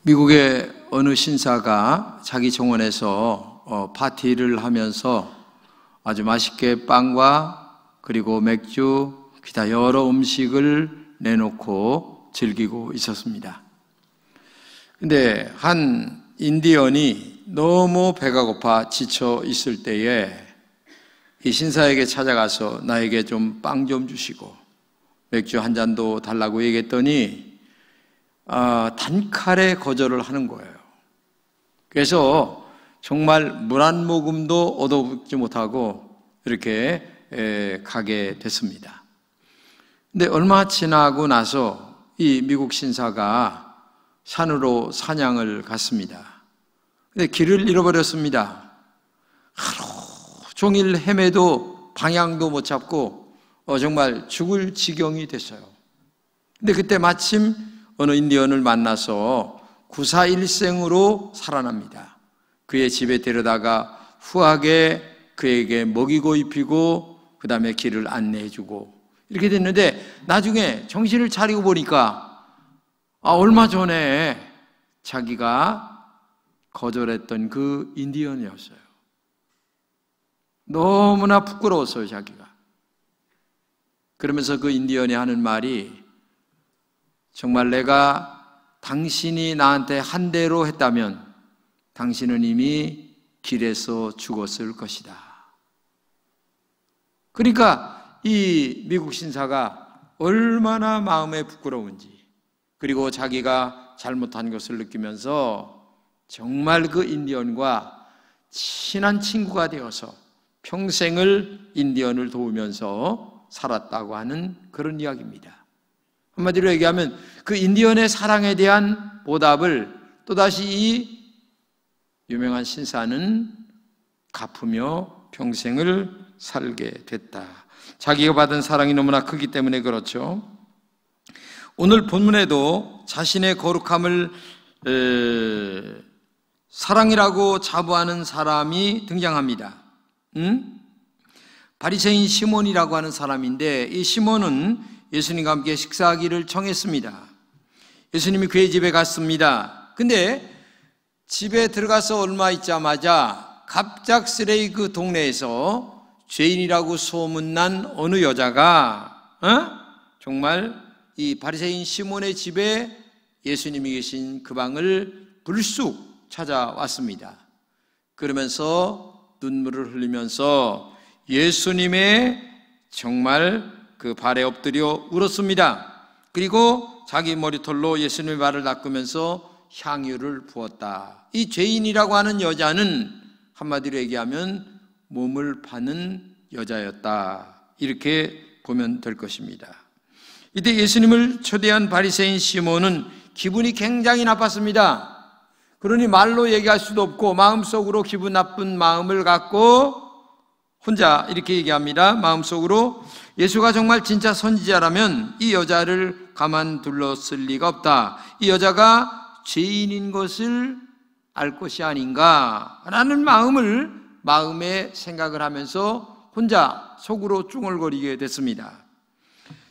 미국의 어느 신사가 자기 정원에서 파티를 하면서 아주 맛있게 빵과 그리고 맥주, 기타 여러 음식을 내놓고 즐기고 있었습니다. 근데 한 인디언이 너무 배가 고파 지쳐 있을 때에 이 신사에게 찾아가서 나에게 좀 빵 좀 주시고 맥주 한 잔도 달라고 얘기했더니 단칼에 거절을 하는 거예요. 그래서 정말 물 한 모금도 얻어먹지 못하고 이렇게 가게 됐습니다. 근데 얼마 지나고 나서 이 미국 신사가 산으로 사냥을 갔습니다. 근데 길을 잃어버렸습니다. 하루 종일 헤매도 방향도 못 잡고 정말 죽을 지경이 됐어요. 근데 그때 마침 어느 인디언을 만나서 구사일생으로 살아납니다. 그의 집에 데려다가 후하게 그에게 먹이고 입히고 그 다음에 길을 안내해주고 이렇게 됐는데 나중에 정신을 차리고 보니까 얼마 전에 자기가 거절했던 그 인디언이었어요. 너무나 부끄러웠어요, 자기가. 그러면서 그 인디언이 하는 말이 정말 내가 당신이 나한테 한 대로 했다면 당신은 이미 길에서 죽었을 것이다. 그러니까 이 미국 신사가 얼마나 마음에 부끄러운지 그리고 자기가 잘못한 것을 느끼면서 정말 그 인디언과 친한 친구가 되어서 평생을 인디언을 도우면서 살았다고 하는 그런 이야기입니다. 한마디로 얘기하면 그 인디언의 사랑에 대한 보답을 또다시 이 유명한 신사는 갚으며 평생을 살게 됐다. 자기가 받은 사랑이 너무나 크기 때문에 그렇죠. 오늘 본문에도 자신의 거룩함을 사랑이라고 자부하는 사람이 등장합니다. 바리새인 시몬이라고 하는 사람인데 이 시몬은 예수님과 함께 식사하기를 청했습니다. 예수님이 그의 집에 갔습니다. 근데 집에 들어가서 얼마 있자마자 갑작스레 그 동네에서 죄인이라고 소문난 어느 여자가 정말 이 바리새인 시몬의 집에 예수님이 계신 그 방을 불쑥 찾아왔습니다. 그러면서 눈물을 흘리면서 예수님의 정말 그 발에 엎드려 울었습니다. 그리고 자기 머리털로 예수님의 발을 닦으면서 향유를 부었다. 이 죄인이라고 하는 여자는 한마디로 얘기하면 몸을 파는 여자였다. 이렇게 보면 될 것입니다. 이때 예수님을 초대한 바리새인 시몬은 기분이 굉장히 나빴습니다. 그러니 말로 얘기할 수도 없고 마음속으로 기분 나쁜 마음을 갖고 혼자 이렇게 얘기합니다. 마음속으로 예수가 정말 진짜 선지자라면 이 여자를 가만둘렀을 리가 없다. 이 여자가 죄인인 것을 알 것이 아닌가라는 마음에 생각을 하면서 혼자 속으로 쭝얼거리게 됐습니다.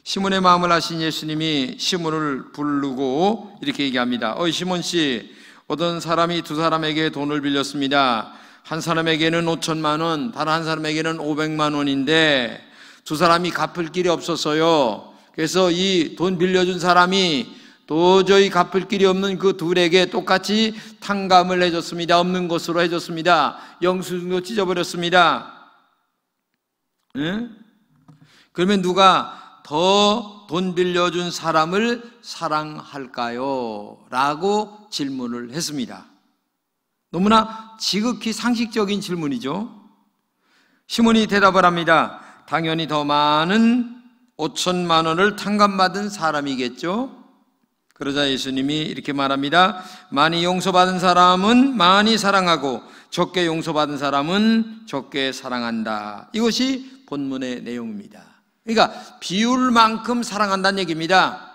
시몬의 마음을 아신 예수님이 시몬을 부르고 이렇게 얘기합니다. 시몬 씨, 어떤 사람이 두 사람에게 돈을 빌렸습니다. 한 사람에게는 5천만 원, 다른 한 사람에게는 500만 원인데 두 사람이 갚을 길이 없었어요. 그래서 이 돈 빌려준 사람이 도저히 갚을 길이 없는 그 둘에게 똑같이 탕감을 해줬습니다. 없는 것으로 해줬습니다. 영수증도 찢어버렸습니다. 그러면 누가 더 돈 빌려준 사람을 사랑할까요? 라고 질문을 했습니다. 너무나 지극히 상식적인 질문이죠. 시몬이 대답을 합니다. 당연히 더 많은 5천만 원을 탕감받은 사람이겠죠. 그러자 예수님이 이렇게 말합니다. 많이 용서받은 사람은 많이 사랑하고 적게 용서받은 사람은 적게 사랑한다. 이것이 본문의 내용입니다. 그러니까 비율만큼 사랑한다는 얘기입니다.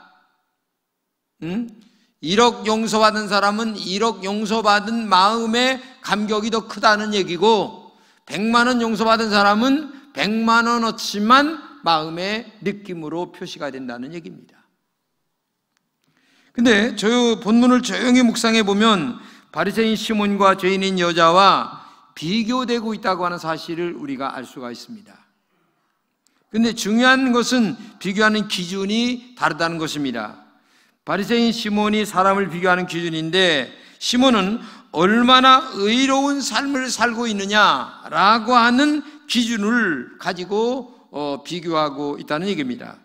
1억 용서받은 사람은 1억 용서받은 마음의 감격이 더 크다는 얘기고 100만 원 용서받은 사람은 100만 원어치만 마음의 느낌으로 표시가 된다는 얘기입니다. 근데 저 본문을 조용히 묵상해 보면 바리새인 시몬과 죄인인 여자와 비교되고 있다고 하는 사실을 우리가 알 수가 있습니다. 근데 중요한 것은 비교하는 기준이 다르다는 것입니다. 바리새인 시몬이 사람을 비교하는 기준인데, 시몬은 얼마나 의로운 삶을 살고 있느냐라고 하는 기준을 가지고 비교하고 있다는 얘기입니다.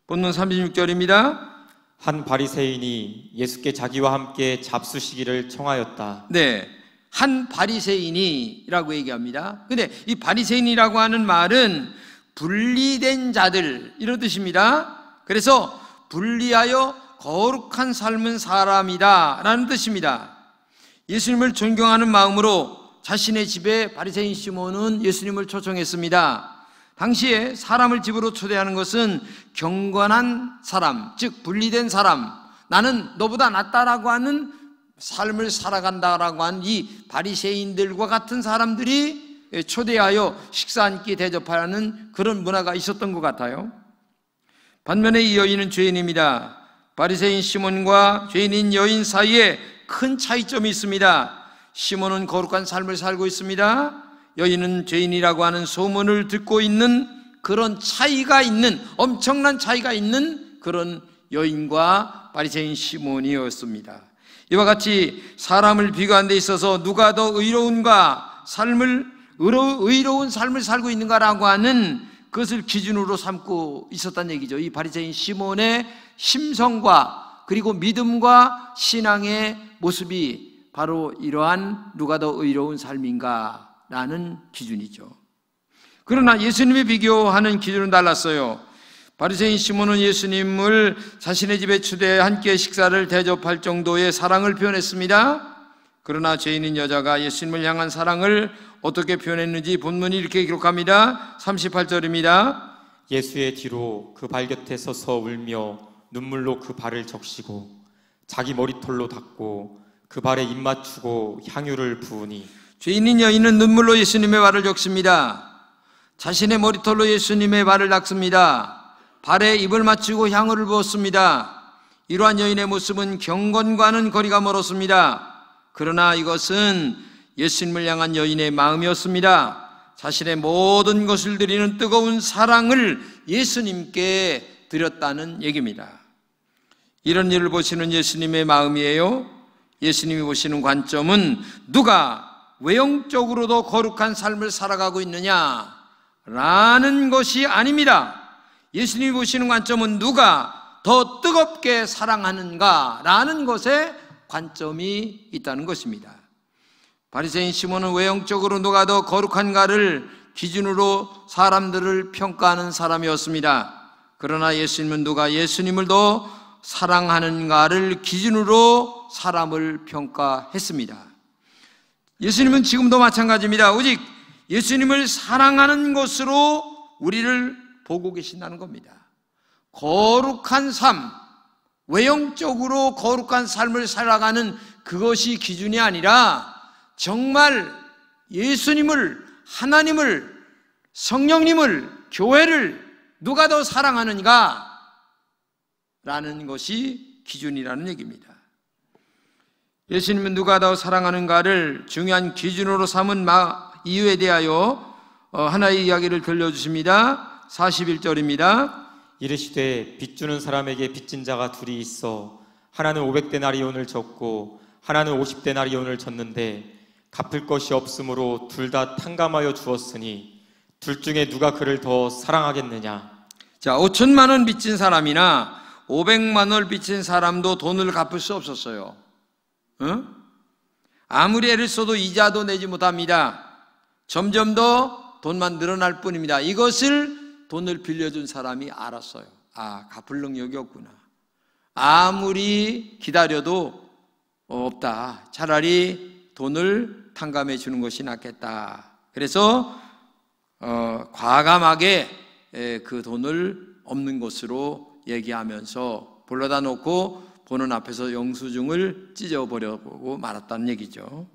본문 36절입니다. 한 바리새인이 예수께 자기와 함께 잡수시기를 청하였다. 네, 한 바리새인이라고 얘기합니다. 근데 이 바리새인이라고 하는 말은 분리된 자들, 이런 뜻입니다. 그래서 분리하여 거룩한 삶은 사람이다 라는 뜻입니다. 예수님을 존경하는 마음으로 자신의 집에 바리새인 시몬은 예수님을 초청했습니다. 당시에 사람을 집으로 초대하는 것은 경건한 사람, 즉 분리된 사람, 나는 너보다 낫다라고 하는 삶을 살아간다라고 하는 이 바리새인들과 같은 사람들이 초대하여 식사 한 끼 대접하는 그런 문화가 있었던 것 같아요. 반면에 이 여인은 죄인입니다. 바리새인 시몬과 죄인인 여인 사이에 큰 차이점이 있습니다. 시몬은 거룩한 삶을 살고 있습니다. 여인은 죄인이라고 하는 소문을 듣고 있는 그런 차이가 있는, 엄청난 차이가 있는 그런 여인과 바리새인 시몬이었습니다. 이와 같이 사람을 비교하는 데 있어서 누가 더 의로운가, 의로운 삶을 살고 있는가라고 하는 그것을 기준으로 삼고 있었다는 얘기죠. 이 바리새인 시몬의 심성과 그리고 믿음과 신앙의 모습이 바로 이러한 누가 더 의로운 삶인가 라는 기준이죠. 그러나 예수님이 비교하는 기준은 달랐어요. 바리새인 시몬은 예수님을 자신의 집에 초대해 함께 식사를 대접할 정도의 사랑을 표현했습니다. 그러나 죄인인 여자가 예수님을 향한 사랑을 어떻게 표현했는지 본문이 이렇게 기록합니다. 38절입니다. 예수의 뒤로 그 발 곁에 서서 울며 눈물로 그 발을 적시고 자기 머리털로 닦고 그 발에 입 맞추고 향유를 부으니. 죄인인 여인은 눈물로 예수님의 발을 적십니다. 자신의 머리털로 예수님의 발을 닦습니다. 발에 입을 맞추고 향유를 부었습니다. 이러한 여인의 모습은 경건과는 거리가 멀었습니다. 그러나 이것은 예수님을 향한 여인의 마음이었습니다. 자신의 모든 것을 드리는 뜨거운 사랑을 예수님께 드렸다는 얘기입니다. 이런 일을 보시는 예수님의 마음이에요. 예수님이 보시는 관점은 누가 외형적으로도 거룩한 삶을 살아가고 있느냐라는 것이 아닙니다. 예수님이 보시는 관점은 누가 더 뜨겁게 사랑하는가라는 것에 관점이 있다는 것입니다. 바리새인 시몬은 외형적으로 누가 더 거룩한가를 기준으로 사람들을 평가하는 사람이었습니다. 그러나 예수님은 누가 예수님을 더 사랑하는가를 기준으로 사람을 평가했습니다. 예수님은 지금도 마찬가지입니다. 오직 예수님을 사랑하는 것으로 우리를 보고 계신다는 겁니다. 거룩한 삶, 외형적으로 거룩한 삶을 살아가는 그것이 기준이 아니라 정말 예수님을, 하나님을, 성령님을, 교회를 누가 더 사랑하는가 라는 것이 기준이라는 얘기입니다. 예수님은 누가 더 사랑하는가를 중요한 기준으로 삼은 이유에 대하여 하나의 이야기를 들려주십니다. 41절입니다. 이르시되 빚주는 사람에게 빚진 자가 둘이 있어 하나는 500데나리온을 졌고 하나는 50데나리온을 졌는데 갚을 것이 없으므로 둘 다 탕감하여 주었으니 둘 중에 누가 그를 더 사랑하겠느냐. 자, 5천만 원 빚진 사람이나 500만 원을 빚진 사람도 돈을 갚을 수 없었어요. 응? 아무리 애를 써도 이자도 내지 못합니다. 점점 더 돈만 늘어날 뿐입니다. 이것을 돈을 빌려준 사람이 알았어요. 아, 갚을 능력이 없구나. 아무리 기다려도 없다. 차라리 돈을 탕감해 주는 것이 낫겠다. 그래서 과감하게 그 돈을 없는 것으로 얘기하면서 불러다 놓고 보는 앞에서 영수증을 찢어버려보고 말았다는 얘기죠.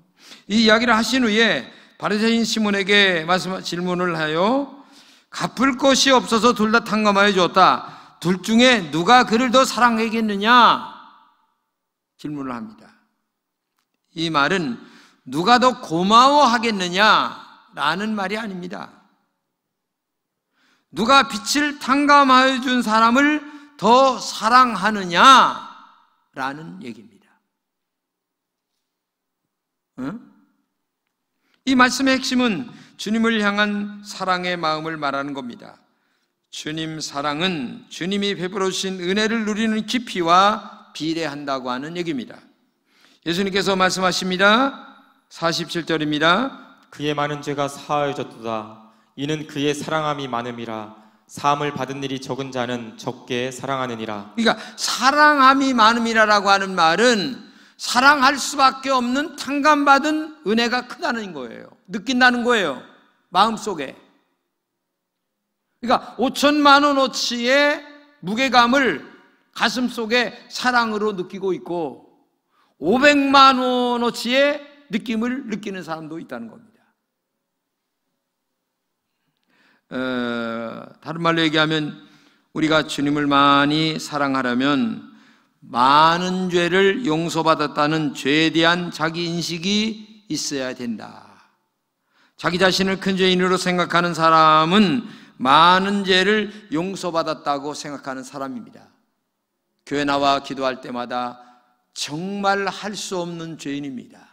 이 이야기를 하신 후에 바리새인 시몬에게 질문을 하여 갚을 것이 없어서 둘 다 탕감하여 주었다. 둘 중에 누가 그를 더 사랑하겠느냐? 질문을 합니다. 이 말은 누가 더 고마워하겠느냐라는 말이 아닙니다. 누가 빛을 탕감하여 준 사람을 더 사랑하느냐라는 얘기입니다. 이 말씀의 핵심은 주님을 향한 사랑의 마음을 말하는 겁니다. 주님 사랑은 주님이 베풀어 주신 은혜를 누리는 깊이와 비례한다고 하는 얘기입니다. 예수님께서 말씀하십니다. 47절입니다. 그의 많은 죄가 사하여졌도다. 이는 그의 사랑함이 많음이라. 사함을 받은 일이 적은 자는 적게 사랑하느니라. 그러니까 사랑함이 많음이라고 하는 말은 사랑할 수밖에 없는 탕감받은 은혜가 크다는 거예요. 느낀다는 거예요. 마음속에. 그러니까 5천만 원어치의 무게감을 가슴속에 사랑으로 느끼고 있고 500만 원어치의 느낌을 느끼는 사람도 있다는 겁니다. 다른 말로 얘기하면 우리가 주님을 많이 사랑하려면 많은 죄를 용서받았다는 죄에 대한 자기 인식이 있어야 된다. 자기 자신을 큰 죄인으로 생각하는 사람은 많은 죄를 용서받았다고 생각하는 사람입니다. 교회 나와 기도할 때마다 정말 할 수 없는 죄인입니다.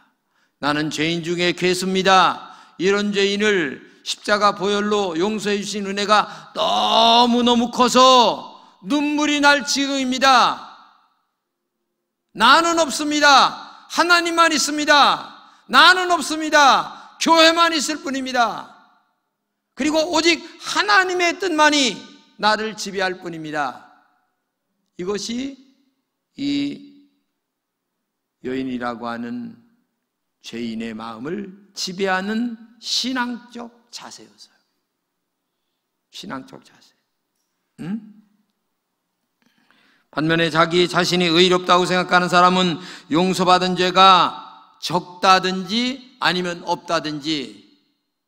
나는 죄인 중에 괴수입니다. 이런 죄인을 십자가 보혈로 용서해 주신 은혜가 너무너무 커서 눈물이 날 지경입니다. 나는 없습니다. 하나님만 있습니다. 나는 없습니다. 교회만 있을 뿐입니다. 그리고 오직 하나님의 뜻만이 나를 지배할 뿐입니다. 이것이 이 여인이라고 하는 죄인의 마음을 지배하는 신앙적 자세였어요. 신앙적 자세. 반면에 자기 자신이 의롭다고 생각하는 사람은 용서받은 죄가 적다든지 아니면 없다든지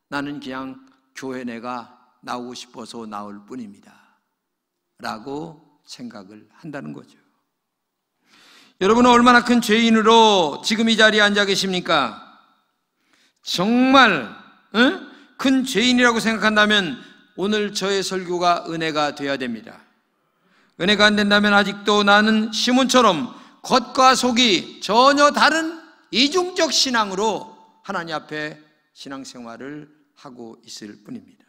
나는 그냥 교회 내가 나오고 싶어서 나올 뿐입니다 라고 생각을 한다는 거죠. 여러분은 얼마나 큰 죄인으로 지금 이 자리에 앉아 계십니까? 정말 큰 죄인이라고 생각한다면 오늘 저의 설교가 은혜가 되어야 됩니다. 은혜가 안 된다면 아직도 나는 시몬처럼 겉과 속이 전혀 다른 이중적 신앙으로 하나님 앞에 신앙생활을 하고 있을 뿐입니다.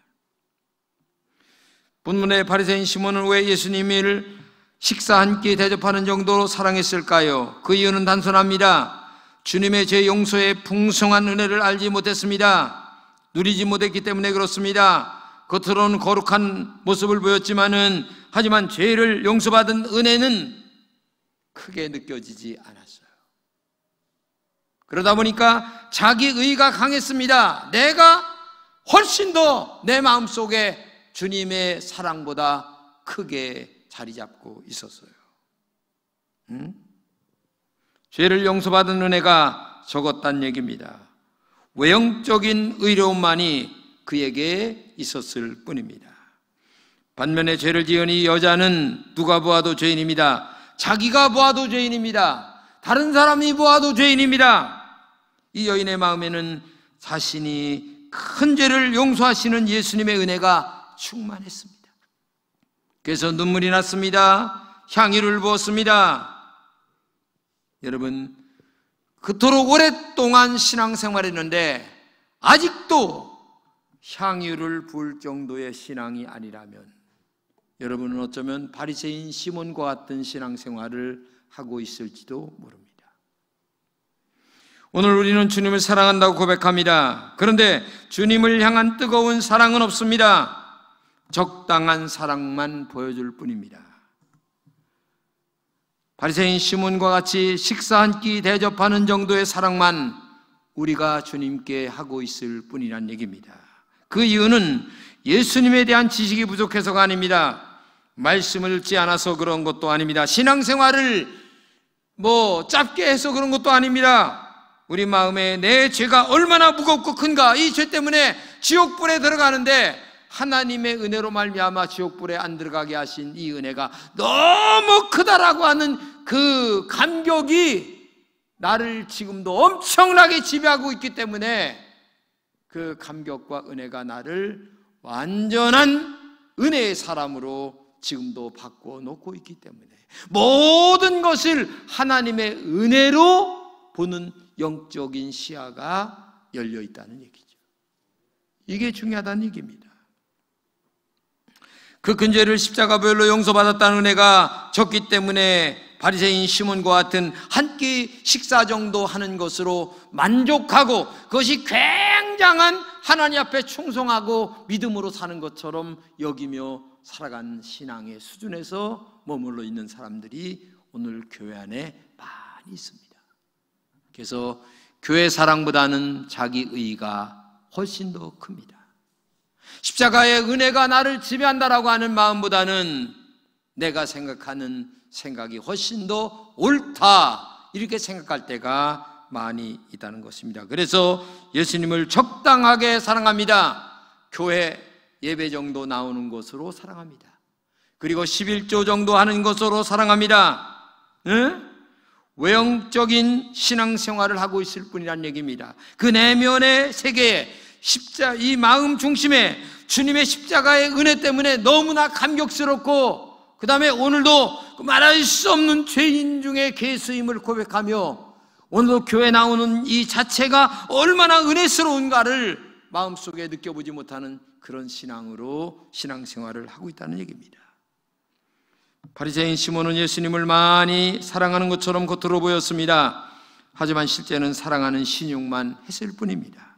본문의 바리새인 시몬은 왜 예수님을 식사 한 끼 대접하는 정도로 사랑했을까요? 그 이유는 단순합니다. 주님의 죄 용서의 풍성한 은혜를 알지 못했습니다. 누리지 못했기 때문에 그렇습니다. 겉으로는 거룩한 모습을 보였지만은 하지만 죄를 용서받은 은혜는 크게 느껴지지 않았어요. 그러다 보니까 자기 의가 강했습니다. 내가 훨씬 더 내 마음속에 주님의 사랑보다 크게 자리 잡고 있었어요. 죄를 용서받은 은혜가 적었다는 얘기입니다. 외형적인 의로움만이 그에게 있었을 뿐입니다. 반면에 죄를 지은 이 여자는 누가 보아도 죄인입니다. 자기가 보아도 죄인입니다. 다른 사람이 보아도 죄인입니다. 이 여인의 마음에는 자신이 큰 죄를 용서하시는 예수님의 은혜가 충만했습니다. 그래서 눈물이 났습니다. 향유를 부었습니다. 여러분, 그토록 오랫동안 신앙생활했는데 아직도 향유를 부을 정도의 신앙이 아니라면 여러분은 어쩌면 바리새인 시몬과 같은 신앙생활을 하고 있을지도 모릅니다. 오늘 우리는 주님을 사랑한다고 고백합니다. 그런데 주님을 향한 뜨거운 사랑은 없습니다. 적당한 사랑만 보여줄 뿐입니다. 바리새인 시몬과 같이 식사 한 끼 대접하는 정도의 사랑만 우리가 주님께 하고 있을 뿐이란 얘기입니다. 그 이유는 예수님에 대한 지식이 부족해서가 아닙니다. 말씀을 읽지 않아서 그런 것도 아닙니다. 신앙생활을 짧게 해서 그런 것도 아닙니다. 우리 마음에 내 죄가 얼마나 무겁고 큰가, 이 죄 때문에 지옥불에 들어가는데 하나님의 은혜로 말미암아 지옥불에 안 들어가게 하신 이 은혜가 너무 크다라고 하는 그 감격이 나를 지금도 엄청나게 지배하고 있기 때문에 그 감격과 은혜가 나를 완전한 은혜의 사람으로 지금도 바꿔놓고 있기 때문에 모든 것을 하나님의 은혜로 보는 영적인 시야가 열려 있다는 얘기죠. 이게 중요하다는 얘기입니다. 그 큰 죄를 십자가별로 용서받았다는 은혜가 적기 때문에 바리새인 시몬과 같은 한 끼 식사 정도 하는 것으로 만족하고 그것이 굉장한 하나님 앞에 충성하고 믿음으로 사는 것처럼 여기며 살아가는 신앙의 수준에서 머물러 있는 사람들이 오늘 교회 안에 많이 있습니다. 그래서 교회 사랑보다는 자기 의의가 훨씬 더 큽니다. 십자가의 은혜가 나를 지배한다라고 하는 마음보다는 내가 생각하는 생각이 훨씬 더 옳다 이렇게 생각할 때가 많이 있다는 것입니다. 그래서 예수님을 적당하게 사랑합니다. 교회 예배 정도 나오는 것으로 사랑합니다. 그리고 11조 정도 하는 것으로 사랑합니다. 외형적인 신앙생활을 하고 있을 뿐이란 얘기입니다. 그 내면의 세계에 이 마음 중심에 주님의 십자가의 은혜 때문에 너무나 감격스럽고 그 다음에 오늘도 말할 수 없는 죄인 중에 괴수임을 고백하며 오늘도 교회 나오는 이 자체가 얼마나 은혜스러운가를 마음속에 느껴보지 못하는 그런 신앙으로 신앙생활을 하고 있다는 얘기입니다. 바리새인 시몬은 예수님을 많이 사랑하는 것처럼 겉으로 보였습니다. 하지만 실제는 사랑하는 신용만 했을 뿐입니다.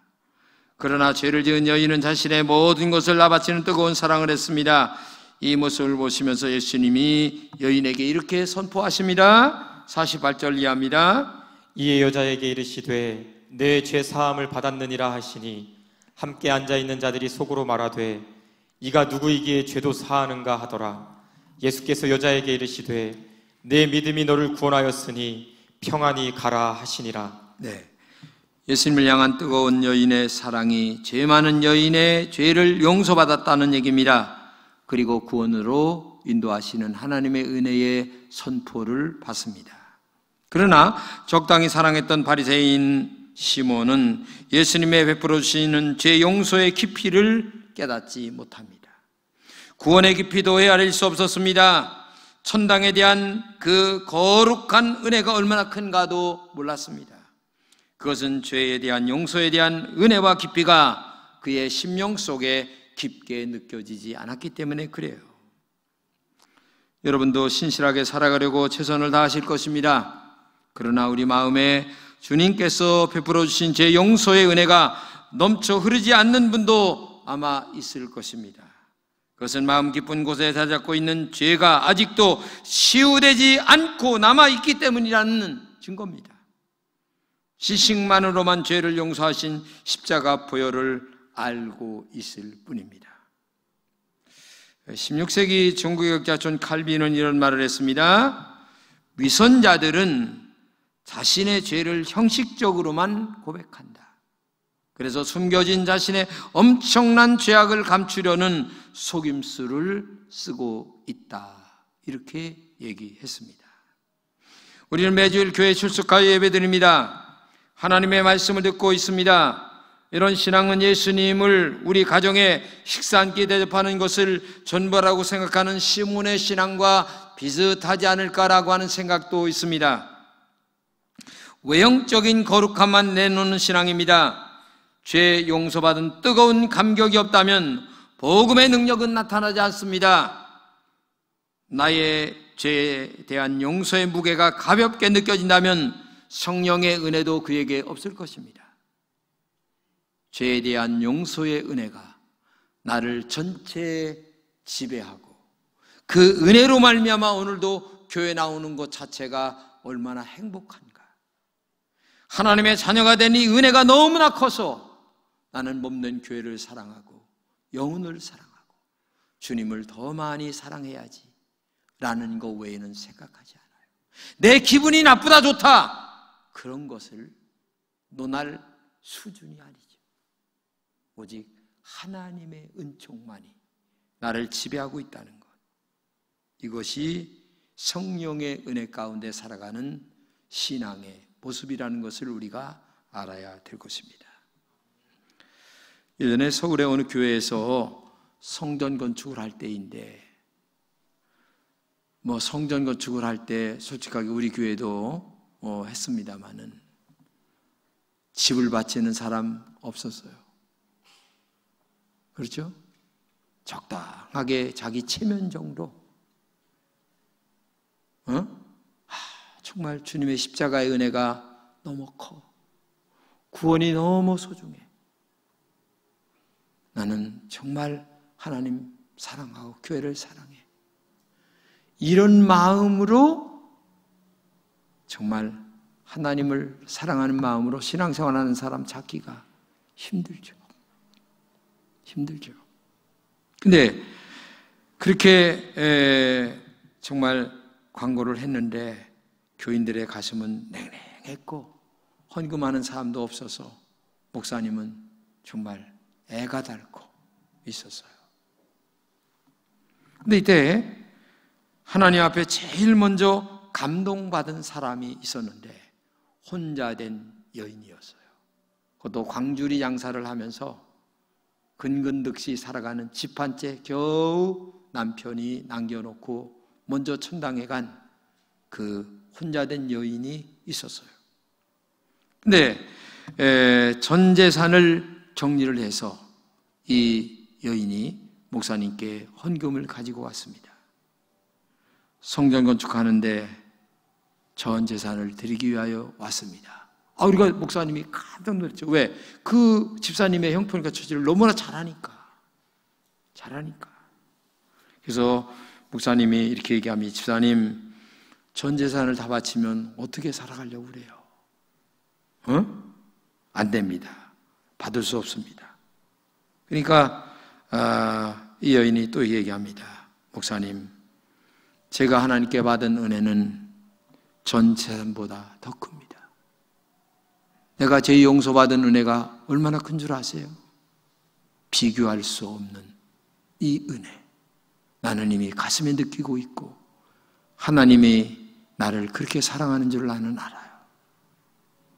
그러나 죄를 지은 여인은 자신의 모든 것을 다 바치는 뜨거운 사랑을 했습니다. 이 모습을 보시면서 예수님이 여인에게 이렇게 선포하십니다. 48절 이하입니다. 이에 여자에게 이르시되 내 죄 사함을 받았느니라 하시니 함께 앉아있는 자들이 속으로 말하되 이가 누구이기에 죄도 사하는가 하더라. 예수께서 여자에게 이르시되 내 믿음이 너를 구원하였으니 평안히 가라 하시니라. 네, 예수님을 향한 뜨거운 여인의 사랑이 죄 많은 여인의 죄를 용서받았다는 얘기입니다. 그리고 구원으로 인도하시는 하나님의 은혜의 선포를 받습니다. 그러나 적당히 사랑했던 바리새인 시몬은 예수님의 베풀어 주시는 죄 용서의 깊이를 깨닫지 못합니다. 구원의 깊이도 헤아릴 수 없었습니다. 천당에 대한 그 거룩한 은혜가 얼마나 큰가도 몰랐습니다. 그것은 죄에 대한 용서에 대한 은혜와 깊이가 그의 심령 속에 깊게 느껴지지 않았기 때문에 그래요. 여러분도 신실하게 살아가려고 최선을 다하실 것입니다. 그러나 우리 마음에 주님께서 베풀어 주신 제 용서의 은혜가 넘쳐 흐르지 않는 분도 아마 있을 것입니다. 그것은 마음 깊은 곳에 자잡고 있는 죄가 아직도 치유되지 않고 남아있기 때문이라는 증거입니다. 지식만으로만 죄를 용서하신 십자가 보혈을 알고 있을 뿐입니다. 16세기 종교개혁자 존 칼빈은 이런 말을 했습니다. 위선자들은 자신의 죄를 형식적으로만 고백한다. 그래서 숨겨진 자신의 엄청난 죄악을 감추려는 속임수를 쓰고 있다. 이렇게 얘기했습니다. 우리는 매주일 교회 출석하여 예배드립니다. 하나님의 말씀을 듣고 있습니다. 이런 신앙은 예수님을 우리 가정에 식사 한 끼 대접하는 것을 전부라고 생각하는 시몬의 신앙과 비슷하지 않을까라고 하는 생각도 있습니다. 외형적인 거룩함만 내놓는 신앙입니다. 죄 용서받은 뜨거운 감격이 없다면 복음의 능력은 나타나지 않습니다. 나의 죄에 대한 용서의 무게가 가볍게 느껴진다면 성령의 은혜도 그에게 없을 것입니다. 죄에 대한 용서의 은혜가 나를 전체에 지배하고 그 은혜로 말미암아 오늘도 교회 나오는 것 자체가 얼마나 행복한가. 하나님의 자녀가 된 이 은혜가 너무나 커서 나는 몸된 교회를 사랑하고 영혼을 사랑하고 주님을 더 많이 사랑해야지 라는 것 외에는 생각하지 않아요. 내 기분이 나쁘다 좋다 그런 것을 논할 수준이 아니죠. 오직 하나님의 은총만이 나를 지배하고 있다는 것, 이것이 성령의 은혜 가운데 살아가는 신앙의 모습이라는 것을 우리가 알아야 될 것입니다. 예전에 서울의 어느 교회에서 성전 건축을 할 때인데, 성전 건축을 할 때 솔직하게 우리 교회도 했습니다마는 집을 바치는 사람 없었어요. 그렇죠? 적당하게 자기 체면 정도. 정말 주님의 십자가의 은혜가 너무 커. 구원이 너무 소중해. 나는 정말 하나님 사랑하고 교회를 사랑해. 이런 마음으로 정말 하나님을 사랑하는 마음으로 신앙생활하는 사람 찾기가 힘들죠. 근데 그렇게 정말 광고를 했는데 교인들의 가슴은 냉랭했고 헌금하는 사람도 없어서 목사님은 정말 애가 닳고 있었어요. 근데 이때 하나님 앞에 제일 먼저 감동받은 사람이 있었는데 혼자 된 여인이었어요. 그것도 광주리 장사를 하면서 근근득시 살아가는 집 한 채 겨우 남편이 남겨놓고 먼저 천당에 간 그 혼자 된 여인이 있었어요. 근데 전 재산을 정리를 해서 이 여인이 목사님께 헌금을 가지고 왔습니다. 성전 건축하는데 전 재산을 드리기 위하여 왔습니다. 우리가 목사님이 깜짝 놀랐죠. 왜? 그 집사님의 형편과 처지를 너무나 잘하니까. 그래서 목사님이 이렇게 얘기합니다. 집사님, 전 재산을 다 바치면 어떻게 살아가려고 그래요? 안 됩니다. 받을 수 없습니다. 그러니까 이 여인이 또 얘기합니다. 목사님, 제가 하나님께 받은 은혜는 전 재산보다 더 큽니다. 내가 제 용서받은 은혜가 얼마나 큰 줄 아세요? 비교할 수 없는 이 은혜, 나는 이미 가슴에 느끼고 있고 하나님이 나를 그렇게 사랑하는 줄 나는 알아요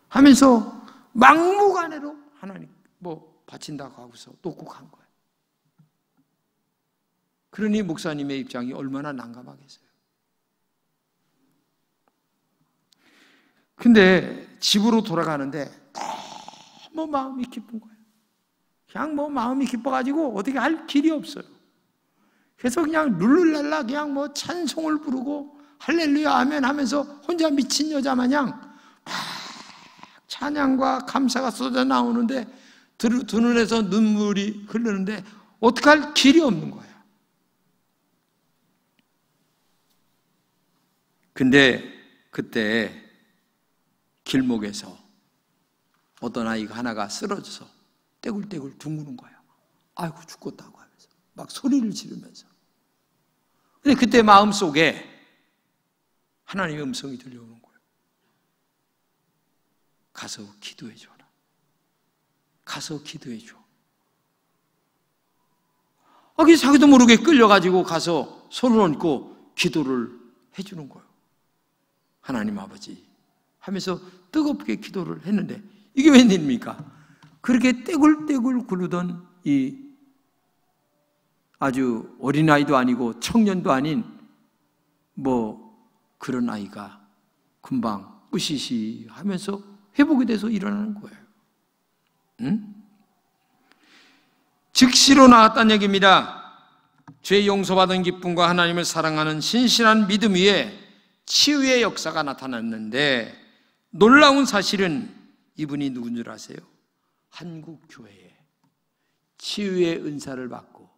하면서 막무가내로 하나님 바친다고 하고서 놓고 간 거예요. 그러니 목사님의 입장이 얼마나 난감하겠어요. 근데 집으로 돌아가는데 너무 마음이 기쁜 거예요. 그냥 마음이 기뻐가지고 어떻게 할 길이 없어요. 그래서 그냥 룰루랄라 그냥 찬송을 부르고 할렐루야 아멘 하면서 혼자 미친 여자 마냥 막 찬양과 감사가 쏟아 나오는데 두 눈에서 눈물이 흐르는데 어떻게 할 길이 없는 거예요. 근데 그때 길목에서 어떤 아이가 하나가 쓰러져서 떼굴떼굴 둥그는 거예요. 아이고 죽겠다고 하면서 막 소리를 지르면서. 근데 그때 마음속에 하나님의 음성이 들려오는 거예요. 가서 기도해 줘라. 가서 기도해 줘. 자기도 모르게 끌려가지고 가서 손을 얹고 기도를 해주는 거예요. 하나님 아버지 하면서 뜨겁게 기도를 했는데 이게 웬일입니까? 그렇게 떼굴떼굴 굴르던 이 아주 어린아이도 아니고 청년도 아닌 그런 아이가 금방 으시시 하면서 회복이 돼서 일어나는 거예요. 응? 즉시로 나왔다는 얘기입니다. 죄 용서받은 기쁨과 하나님을 사랑하는 신실한 믿음 위에 치유의 역사가 나타났는데 놀라운 사실은 이분이 누군 줄 아세요? 한국교회에 치유의 은사를 받고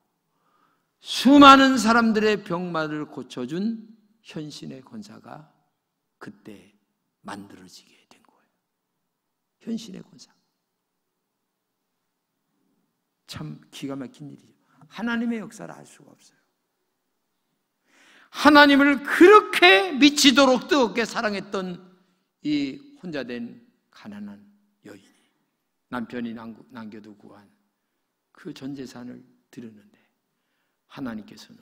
수많은 사람들의 병마를 고쳐준 현신의 권사가 그때 만들어지게 된 거예요. 현신의 권사. 참 기가 막힌 일이죠. 하나님의 역사를 알 수가 없어요. 하나님을 그렇게 미치도록 뜨겁게 사랑했던 이 혼자 된 가난한 여인이 남편이 남겨두고 한 그 전 재산을 드렸는데 하나님께서는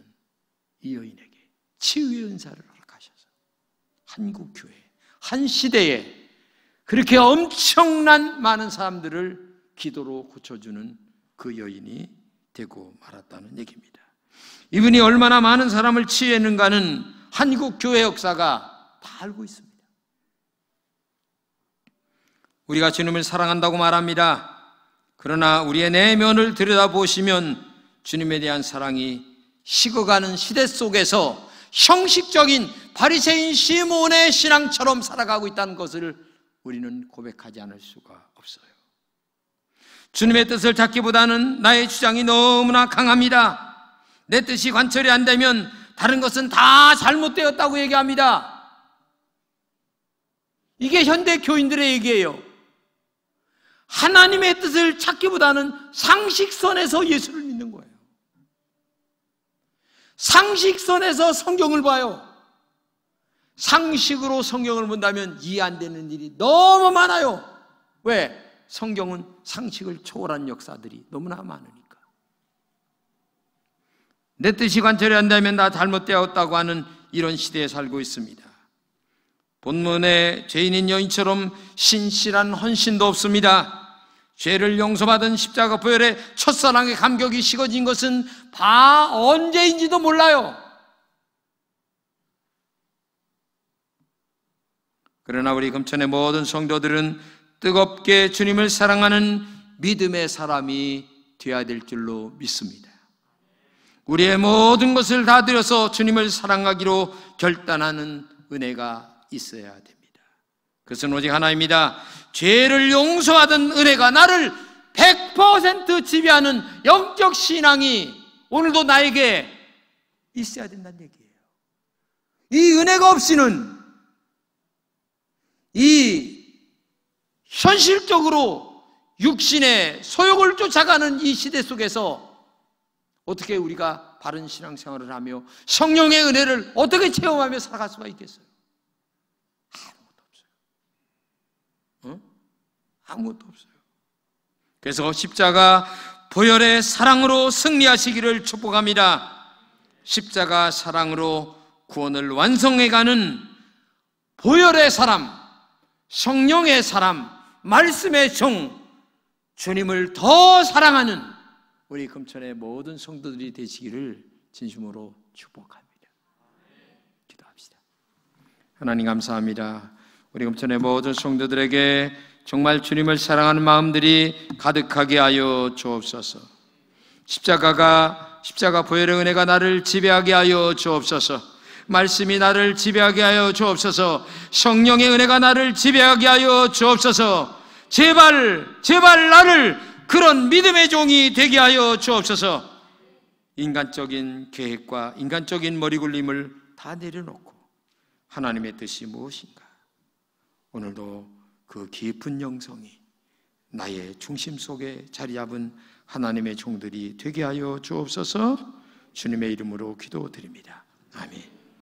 이 여인에게 치유의 은사를 허락하셔서 한국교회 한 시대에 그렇게 엄청난 많은 사람들을 기도로 고쳐주는 그 여인이 되고 말았다는 얘기입니다. 이분이 얼마나 많은 사람을 치유했는가는 한국 교회 역사가 다 알고 있습니다. 우리가 주님을 사랑한다고 말합니다. 그러나 우리의 내면을 들여다보시면 주님에 대한 사랑이 식어가는 시대 속에서 형식적인 바리새인 시몬의 신앙처럼 살아가고 있다는 것을 우리는 고백하지 않을 수가 없어요. 주님의 뜻을 찾기보다는 나의 주장이 너무나 강합니다. 내 뜻이 관철이 안 되면 다른 것은 다 잘못되었다고 얘기합니다. 이게 현대 교인들의 얘기예요. 하나님의 뜻을 찾기보다는 상식선에서 예수를 믿는 거예요. 상식선에서 성경을 봐요. 상식으로 성경을 본다면 이해 안 되는 일이 너무 많아요. 왜? 성경은 상식을 초월한 역사들이 너무나 많으니까. 내 뜻이 관철이 안 되면 나 잘못되었다고 하는 이런 시대에 살고 있습니다. 본문에 죄인인 여인처럼 신실한 헌신도 없습니다. 죄를 용서받은 십자가 보혈의 첫사랑의 감격이 식어진 것은 언제인지도 몰라요. 그러나 우리 금천의 모든 성도들은 뜨겁게 주님을 사랑하는 믿음의 사람이 되어야 될 줄로 믿습니다. 우리의 모든 것을 다 드려서 주님을 사랑하기로 결단하는 은혜가 있어야 됩니다. 그것은 오직 하나입니다. 죄를 용서하던 은혜가 나를 100% 지배하는 영적 신앙이 오늘도 나에게 있어야 된다는 얘기예요. 이 은혜가 없이는 이 현실적으로 육신의 소욕을 쫓아가는 이 시대 속에서 어떻게 우리가 바른 신앙생활을 하며 성령의 은혜를 어떻게 체험하며 살아갈 수가 있겠어요? 아무것도 없어요. 아무것도 없어요. 그래서 십자가 보혈의 사랑으로 승리하시기를 축복합니다. 십자가 사랑으로 구원을 완성해가는 보혈의 사람, 성령의 사람, 말씀의 종, 주님을 더 사랑하는 우리 금천의 모든 성도들이 되시기를 진심으로 축복합니다. 기도합시다. 하나님 감사합니다. 우리 금천의 모든 성도들에게 정말 주님을 사랑하는 마음들이 가득하게 하여 주옵소서. 십자가 보혈의 은혜가 나를 지배하게 하여 주옵소서. 말씀이 나를 지배하게 하여 주옵소서. 성령의 은혜가 나를 지배하게 하여 주옵소서. 제발 나를 그런 믿음의 종이 되게 하여 주옵소서. 인간적인 계획과 인간적인 머리굴림을 다 내려놓고 하나님의 뜻이 무엇인가, 오늘도 그 깊은 영성이 나의 중심 속에 자리 잡은 하나님의 종들이 되게 하여 주옵소서. 주님의 이름으로 기도드립니다. 아멘.